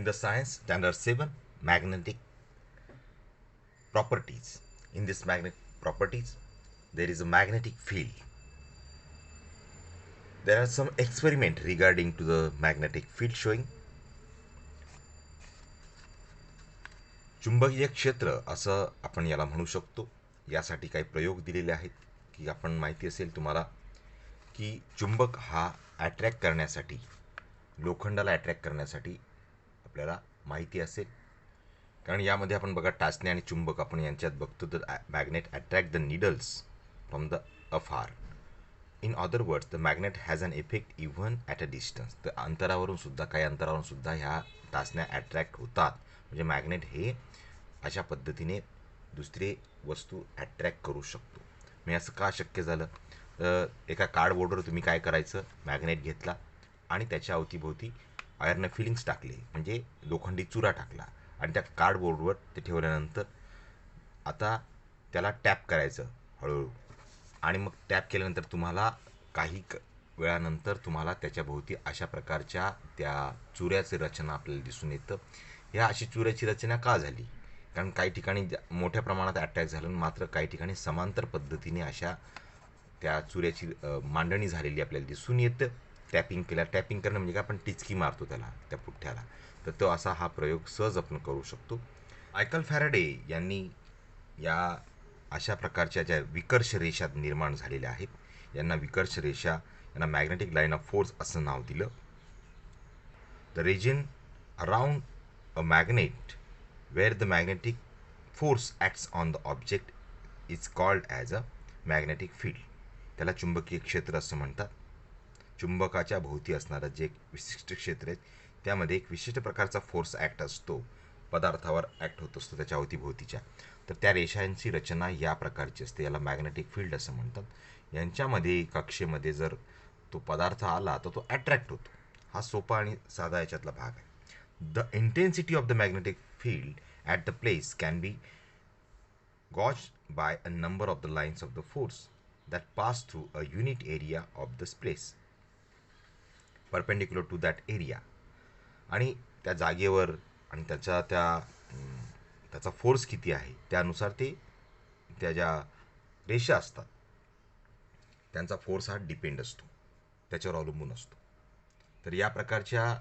the science standard 7 magnetic properties. In this magnetic properties, there is a magnetic field. There are some experiment regarding to the magnetic field showing चुंबकीय क्षेत्र असं आपण याला म्हणू शकतो. यासाठी काही प्रयोग दिलेले आहेत की आपण माहिती असेल तुम्हाला की चुंबक हा अट्रॅक्ट करण्यासाठी लोखंडाला अट्रॅक्ट करण्यासाठी आपल्याला माहिती असेल, कारण यामध्ये आपण बघा टाचणी आणि चुंबक आपण यांच्यात बघतो तर magnet attract the needles from the afar. In other words the magnet has an effect even at a distance. तर अंतरावरून सुद्धा काही अंतरावरून सुद्धा ह्या टाचण्या अट्रॅक्ट होतात. म्हणजे मॅग्नेट हे अशा पद्धतीने दुसरे वस्तू अट्रॅक्ट करू शकतो. म्हणजे असं का शक्य झालं? एका कार्डबोर्डवर तुम्ही काय करायचं, मॅग्नेट घेतला आणि त्याच्या अवतीभोवती आयर्न फिलिंग्स टाकले, म्हणजे लोखंडी चुरा टाकला आणि त्या कार्डबोर्डवर ते ठेवल्यानंतर आता त्याला टॅप करायचं हळूहळू, आणि मग टॅप केल्यानंतर तुम्हाला काही वेळानंतर तुम्हाला त्याच्या भोवती अशा प्रकारच्या त्या चुऱ्याची रचना आपल्याला दिसून येतं. ह्या अशी चुऱ्याची रचना का झाली? कारण काही ठिकाणी मोठ्या प्रमाणात अटॅक झालं, मात्र काही ठिकाणी समांतर पद्धतीने अशा त्या चुऱ्याची मांडणी झालेली आपल्याला दिसून येतं. टॅपिंग टॅपिंग करणं म्हणजे काय, आपण टिचकी मारतो त्याला, त्या पुठ्ठ्याला. तर तो असा हा प्रयोग सहज आपण करू शकतो. मायकल फॅराडे यांनी या अशा प्रकारच्या ज्या विकर्ष रेषा निर्माण झालेल्या आहेत, यांना विकर्ष रेषा, यांना मॅग्नेटिक लाईन ऑफ फोर्स असं नाव दिलं. The region around a magnet where the magnetic force acts on the object is called as a magnetic field. त्याला चुंबकीय क्षेत्र असं म्हणतात. चुंबकाच्या भोवती असणारं जे एक विशिष्ट क्षेत्र आहे त्यामध्ये एक विशिष्ट प्रकारचा फोर्स ॲक्ट असतो, पदार्थावर ॲक्ट होत असतो त्याच्या अवतीभोवतीच्या. तर त्या रेषांची रचना या प्रकारची असते, याला मॅग्नेटिक फील्ड असं म्हणतात. यांच्यामध्ये कक्षेमध्ये जर तो पदार्थ आला तर तो अट्रॅक्ट होतो. हा सोपा आणि साधा याच्यातला भाग आहे. The intensity of the magnetic field at the place can be gauged by a number of the lines of the force that pass through a unit area of this place perpendicular to that area. आणि त्या जागेवर आणि त्याचा force किती आहे त्यानुसार ते त्या ज्या रेषा असतात त्यांचा फोर्स हा डिपेंड असतो, त्याच्यावर अवलंबून असतो. तर या प्रकारच्या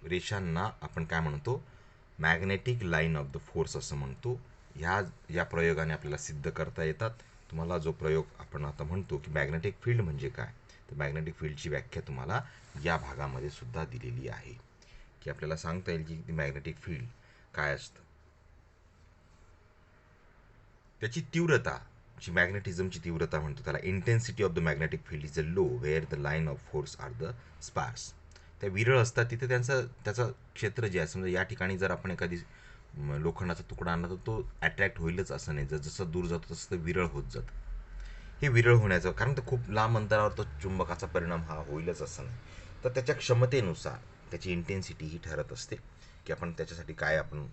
रेषांना आपण काय म्हणतो, magnetic line of the force असं म्हणतो. या प्रयोगाने आपल्याला सिद्ध करता येतात. तुम्हाला जो प्रयोग आपण आता म्हणतो की मॅग्नेटिक फील्ड म्हणजे काय, तर मॅग्नेटिक फील्डची व्याख्या तुम्हाला या भागामध्ये सुद्धा दिलेली आहे, की आपल्याला सांगता येईल की मॅग्नेटिक फील्ड काय असतं. त्याची तीव्रता, जी मॅग्नेटिझमची तीव्रता म्हणतो त्याला, intensity of the magnetic field is a low where the line of force are the sparse. त्या विरळ असतात तिथे त्याचं क्षेत्र जे आहे, समजा या ठिकाणी जर आपण एखादी लोखंडाचा तुकडा आणला तर तो अट्रॅक्ट होईलच असं नाही, जसं दूर जातो तसं ते विरळ होत जातं. हे विरळ होण्याचं कारण तर खूप लांब अंतरावर तो चुंबकाचा परिणाम हा होईलच असं नाही. तर त्याच्या क्षमतेनुसार त्याची इंटेन्सिटी ही ठरत असते की आपण त्याच्यासाठी काय आपण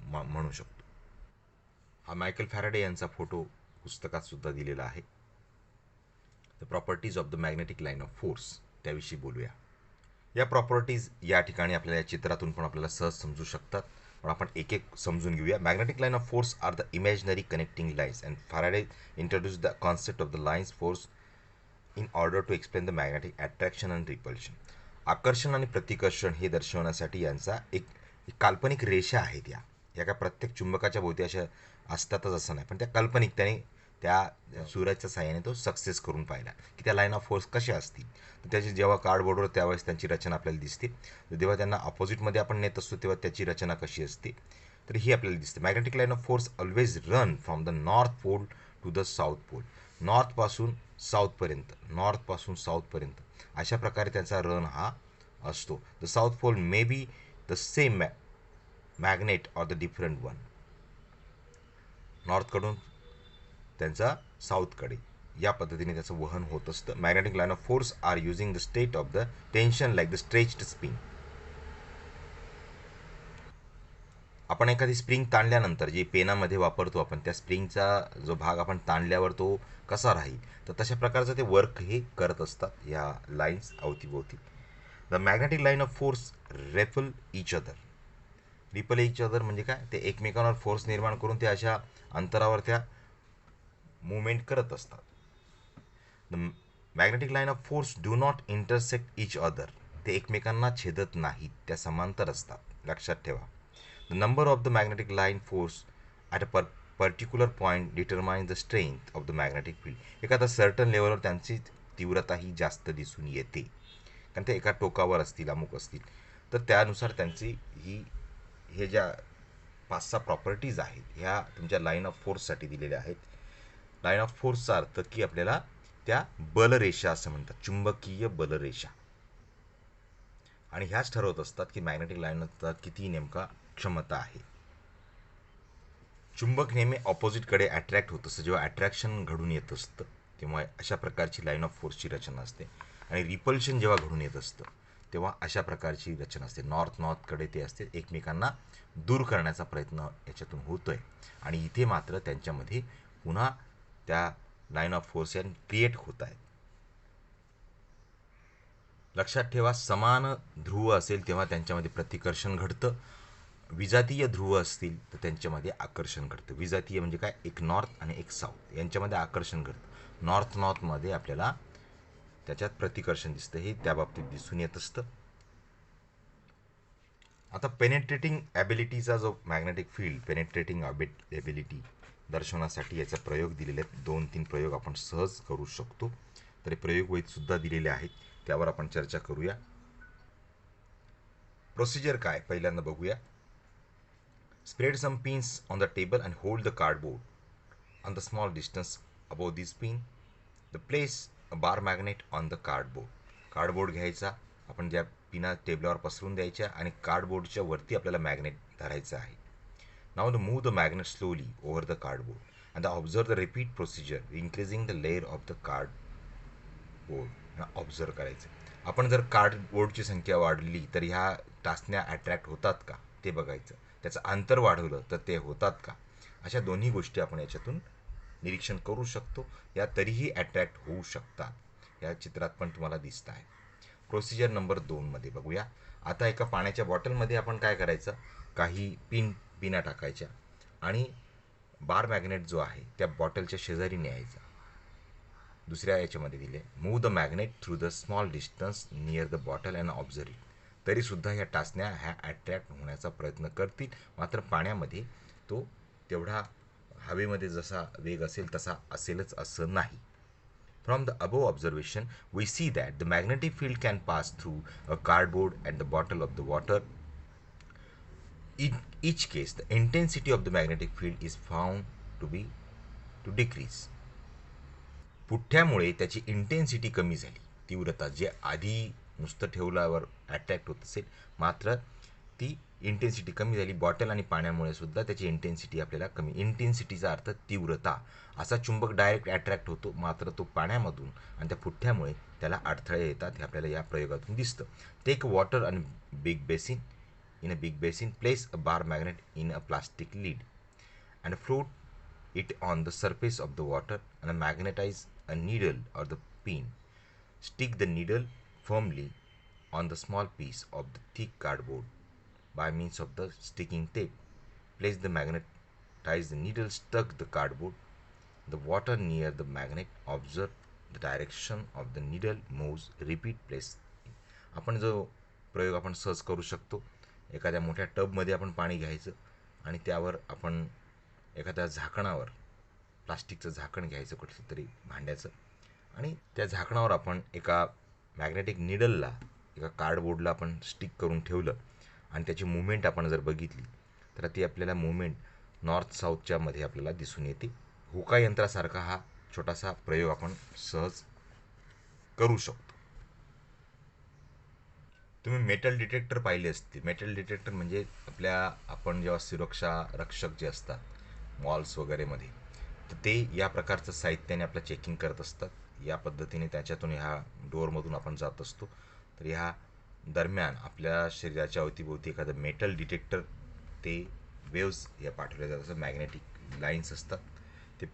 म्हणू शकतो. हा मायकल फॅराडे यांचा फोटो पुस्तकात सुद्धा दिलेला आहे. The properties of the magnetic line of force, त्याविषयी बोलूया. या प्रॉपर्टीज या ठिकाणी आपल्याला या चित्रातून पण आपल्याला सहज समजू शकतात, पण आपण एक एक समजून घेऊया. Magnetic line of force are the imaginary connecting lines and Faraday introduce the concept of the lines force in order to explain the magnetic attraction and repulsion. आकर्षण आणि प्रतिकर्षण हे दर्शवण्यासाठी यांचा एक काल्पनिक रेषा आहेत. या काय प्रत्येक चुंबकाच्या भोवती अशा असतातच असं नाही, पण त्या काल्पनिक त्याने त्या सूर्याच्या साह्याने तो सक्सेस करून पाहिला की त्या लाईन ऑफ फोर्स कशा असतील. तर त्याची जेव्हा कार्डबोर्डवर त्यावेळेस त्यांची रचना आपल्याला दिसते, तर जेव्हा त्यांना अपोजिटमध्ये आपण नेत असतो तेव्हा त्याची रचना कशी असते तर ही आपल्याला दिसते. Magnetic line of force always run from the north pole to the south pole. नॉर्थपासून साऊथपर्यंत अशा प्रकारे त्यांचा रन हा असतो. The south pole may be the same magnet or the different one. नॉर्थकडून त्यांचा साऊथकडे या पद्धतीने त्याचं वहन होत असतं. Magnetic line of force are using the state of the tension like the stretched spring. आपण एखादी स्प्रिंग ताणल्यानंतर जी पेनामध्ये वापरतो आपण, त्या स्प्रिंगचा जो भाग आपण ताणल्यावर तो कसा राहील, तर तशा प्रकारचं ते वर्क हे करत असतात या लाईन्स अवतीभोवती. The magnetic line of force repel each other. Repel each other म्हणजे काय, ते एकमेकांवर फोर्स निर्माण करून ते अशा अंतरावर त्या मुवमेंट करत असतात. The magnetic line of force do not intersect each other, ते एकमेकांना छेदत नाहीत, त्या समांतर असतात. लक्षात ठेवा. The number of the magnetic line force at a particular point determine the strength of the magnetic field. एखादा सर्टन लेवलवर त्यांची तीव्रता ही जास्त दिसून येते, कारण ते एका टोकावर असतील, अमुक असतील, तर त्यानुसार त्यांची ही हे ज्या 5-6 प्रॉपर्टीज आहेत ह्या तुमच्या लाईन ऑफ फोर्ससाठी दिलेल्या आहेत. लाईन ऑफ फोर्सचा अर्थ की आपल्याला त्या बलरेषा असं म्हणतात, चुंबकीय बलरेषा, आणि ह्याच ठरवत असतात की मॅग्नेटिक लाईनचा किती नेमका क्षमता आहे. चुंबक नेहमी ऑपोजिटकडे अट्रॅक्ट होत असतं. जेव्हा अट्रॅक्शन घडून येत असतं तेव्हा अशा प्रकारची लाईन ऑफ फोर्सची रचना असते, आणि रिपल्शन जेव्हा घडून येत असतं तेव्हा अशा प्रकारची रचना असते. नॉर्थकडे ते असते, एकमेकांना दूर करण्याचा प्रयत्न याच्यातून होतोय, आणि इथे मात्र त्यांच्यामध्ये पुन्हा त्या लाईन ऑफ फोर्स या क्रिएट होत आहेत. लक्षात ठेवा, समान ध्रुव असेल तेव्हा त्यांच्यामध्ये प्रतिकर्षण घडतं. विजातीय ध्रुव असतील तर त्यांच्यामध्ये आकर्षण घडतं. विजातीय म्हणजे काय, एक नॉर्थ आणि एक साऊथ यांच्यामध्ये आकर्षण घडतं. नॉर्थमध्ये आपल्याला त्याच्यात प्रतिकर्षण दिसतं, हे त्या बाबतीत दिसून येत असतं. आता पेनेट्रेटिंग ॲबिलिटीचा जो मॅग्नेटिक फील्ड पेनेट्रेटिंग ॲबिलिटी दर्शवण्यासाठी याचा प्रयोग दिलेले आहेत. 2-3 प्रयोग आपण सहज करू शकतो. तर प्रयोग सुद्धा दिलेले आहेत, त्यावर आपण चर्चा करूया. प्रोसिजर काय पहिल्यांदा बघूया. Spread some pins on the table and hold the cardboard on the small distance above this pin. Place a bar magnet on the cardboard. Cardboard घ्यायचा, आपण ज्या पिना टेबलावर पसरून द्यायच्या, आणि कार्डबोर्डच्या वरती आपल्याला मॅग्नेट धरायचं आहे. नाव the move the magnet slowly over the cardboard and observe the repeat procedure increasing the layer of the cardboard. Observe करायचं. आपण जर कार्डबोर्डची संख्या वाढली तर ह्या टाचण्या अट्रॅक्ट होतात का ते बघायचं. त्याचं अंतर वाढवलं तर ते होतात का, अशा दोन्ही गोष्टी आपण याच्यातून निरीक्षण करू शकतो. या तरीही अट्रॅक्ट होऊ शकतात, या चित्रात पण तुम्हाला दिसत आहे. प्रोसिजर नंबर 2 बघूया. आता एका पाण्याच्या बॉटलमध्ये आपण काय करायचं, काही पिना टाकायच्या, आणि बार मॅग्नेट जो आहे त्या बॉटलच्या शेजारी न्यायचा. दुसऱ्या याच्यामध्ये दिले, move the magnet through the small distance near the bottle and observe it. तरीसुद्धा ह्या टाचण्या ह्या अट्रॅक्ट होण्याचा प्रयत्न करतील, मात्र पाण्यामध्ये तो तेवढा हवेमध्ये जसा वेग असेल तसा असेलच असं नाही. From the above observation, we see that the magnetic field can pass through a cardboard and the bottle of the water. In each case, the intensity of the magnetic field is found to decrease. पुठ्ठ्यामुळे त्याची intensity कमी झाली, तीव्रता जे आधी नुसतं ठेवल्यावर attract होत असेल, मात्र ती इंटेन्सिटी कमी झाली. बॉटल आणि पाण्यामुळे सुद्धा त्याची इंटेन्सिटी आपल्याला कमी. इंटेन्सिटीचा अर्थ तीव्रता. असा चुंबक डायरेक्ट अट्रॅक्ट होतो, मात्र तो पाण्यामधून आणि त्या पुठ्ठ्यामुळे त्याला अडथळे येतात, हे आपल्याला या प्रयोगातून दिसतं. टेक वॉटर आणि big basin. In a big basin, place a bar magnet in a plastic lid and float it on the surface of the water and magnetize a needle or the pin. Stick the needle firmly on the small piece of the thick cardboard by means of the sticking tape. Place the magnetize the needle stuck the cardboard, the water near the magnet. Observe the direction of the needle moves. Repeat. Place. आपण जो प्रयोग आपण सहज करू शकतो. एखाद्या मोठ्या टबमध्ये आपण पाणी घ्यायचं, आणि त्यावर आपण एखाद्या झाकणावर प्लास्टिकचं झाकण घ्यायचं कुठलं तरी भांड्याचं, आणि त्या झाकणावर आपण एका मॅग्नेटिक निडलला एका कार्डबोर्डला आपण स्टिक करून ठेवलं, आणि त्याची मुवमेंट आपण जर बघितली तर ती आपल्याला मुवमेंट नॉर्थ साऊथच्या मध्ये आपल्याला दिसून येते. हुका यंत्रासारखा हा छोटासा प्रयोग आपण सहज करू शकतो. तुम्ही मेटल डिटेक्टर पाहिले असतील. मेटल डिटेक्टर म्हणजे आपण जेव्हा सुरक्षा रक्षक जे असतात मॉल्स वगैरेमध्ये, तर ते या प्रकारचं साहित्याने आपलं चेकिंग करत असतात. या पद्धतीने त्याच्यातून ह्या डोअरमधून आपण जात असतो, तर ह्या दरम्यान आपल्या शरीराच्या अवतीभोवती एखादं मेटल डिटेक्टर ते वेव्स या पाठवल्या जातात. मॅग्नेटिक लाईन्स असतात, ते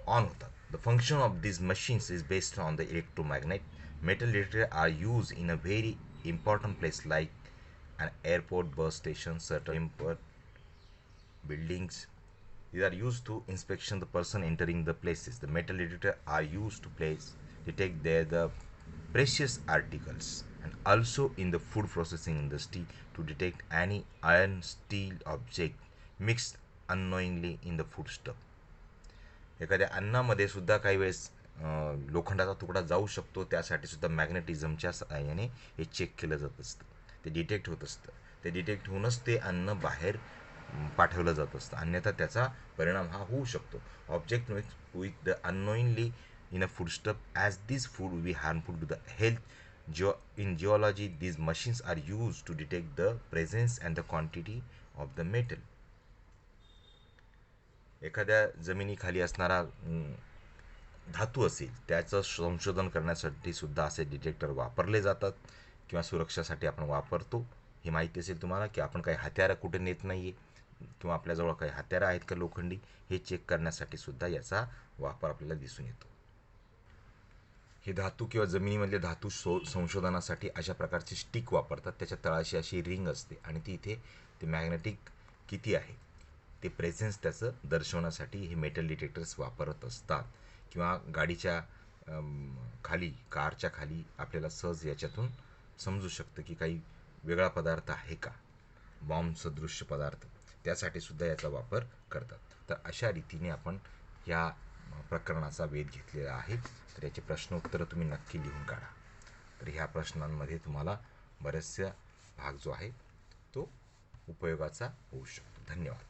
ऑन होतात. The function of these machines is based on the electromagnet. Metal detectors are used in a very important place like and airport, bus stations, certain buildings. These are used to inspection the person entering the places. The metal detector are used to detect there the precious articles, and also in the food processing industry to detect any iron steel object mixed unknowingly in the food stuff. एखाद्या अन्नामध्ये सुद्धा काही वेळेस लोखंडाचा तुकडा जाऊ शकतो, त्यासाठी सुद्धा मॅग्नेटिझमच्या सहाय्याने हे चेक केलं जात असतं, ते डिटेक्ट होत असतं. ते डिटेक्ट होऊनच ते अन्न बाहेर पाठवलं जात असतं, अन्यथा त्याचा परिणाम हा होऊ शकतो. Object with the unknowingly in a foodstuff, as this food will be harmful to the health. In geology, these machines are used to detect the presence and the quantity of the metal. एखाद्या जमिनीखाली असणारा धातू असेल त्याचं संशोधन करण्यासाठी सुद्धा असे डिटेक्टर वापरले जातात किंवा सुरक्षासाठी आपण वापरतो. ही माहिती असेल तुम्हाला की आपण काही हत्यारं कुठे नेत नाही आहे किंवा आपल्याजवळ काही हत्यारं आहेत का लोखंडी, हे चेक करण्यासाठी सुद्धा याचा वापर आपल्याला दिसून येतो. हे धातू किंवा जमिनीमधले धातू संशोधनासाठी अशा प्रकारची स्टिक वापरतात. त्याच्या तळाशी अशी रिंग असते आणि ती इथे ते मॅग्नेटिक किती आहे ते प्रेझेन्स त्याचं दर्शवण्यासाठी हे मेटल डिटेक्टर्स वापरत असतात. किंवा गाडीच्या खाली, कारच्या खाली आपल्याला सहज याच्यातून समजू शकतं की काही वेगळा पदार्थ आहे का, बॉम्ब सदृश्य पदार्थ, त्यासाठी सुद्धा याचा वापर करतात. तर अशा रीतीने आपण या प्रकरणाचा वेध घेतलेला आहे. तर याचे प्रश्नोत्तरं तुम्ही नक्की लिहून काढा. तर ह्या प्रश्नांमध्ये तुम्हाला बरेचसा भाग जो आहे तो उपयोगाचा होऊ शकतो. धन्यवाद.